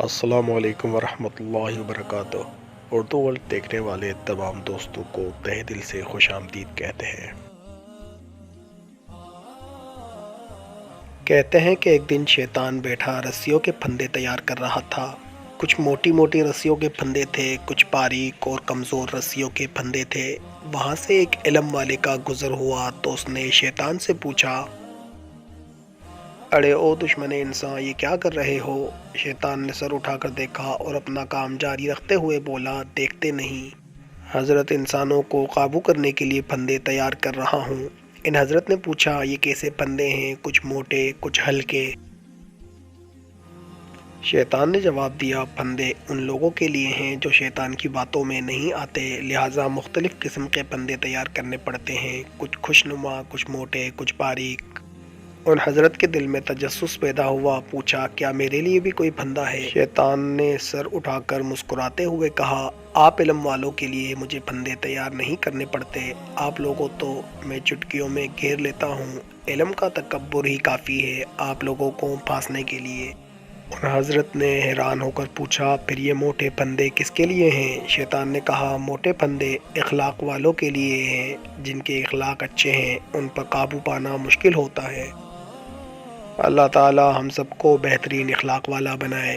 السلام علیکم ورحمۃ اللہ وبرکاتہ۔ اردو ورلڈ دیکھنے والے تمام دوستوں کو تہہ دل سے خوش آمدید کہتے ہیں کہ ایک دن شیطان بیٹھا رسیوں کے پھندے تیار کر رہا تھا۔ کچھ موٹی موٹی رسیوں کے پھندے تھے، کچھ باریک اور کمزور رسیوں کے پھندے تھے۔ وہاں سے ایک علم والے کا گزر ہوا تو اس نے شیطان سے پوچھا، اڑے او دشمن انسان، یہ کیا کر رہے ہو؟ شیطان نے سر اٹھا کر دیکھا اور اپنا کام جاری رکھتے ہوئے بولا، دیکھتے نہیں، حضرت انسانوں کو قابو کرنے کے لیے پھندے تیار کر رہا ہوں۔ ان حضرت نے پوچھا، یہ کیسے پھندے ہیں؟ کچھ موٹے، کچھ ہلکے؟ شیطان نے جواب دیا، پھندے ان لوگوں کے لیے ہیں جو شیطان کی باتوں میں نہیں آتے، لہٰذا مختلف قسم کے پھندے تیار کرنے پڑتے ہیں، کچھ خوشنما، کچھ موٹے، کچھ باریک۔ ان حضرت کے دل میں تجسس پیدا ہوا، پوچھا، کیا میرے لیے بھی کوئی پھندا ہے؟ شیطان نے سر اٹھا کر مسکراتے ہوئے کہا، آپ علم والوں کے لیے مجھے پھندے تیار نہیں کرنے پڑتے، آپ لوگوں تو میں چٹکیوں میں گھیر لیتا ہوں، علم کا تکبر ہی کافی ہے آپ لوگوں کو پھانسنے کے لیے۔ ان حضرت نے حیران ہو کر پوچھا، پھر یہ موٹے پھندے کس کے لیے ہیں؟ شیطان نے کہا، موٹے پھندے اخلاق والوں کے لیے ہیں، جن کے اخلاق اچھے ہیں، ان پر قابو پانا مشکل ہوتا ہے۔ اللہ تعالی ہم سب کو بہترین اخلاق والا بنائے۔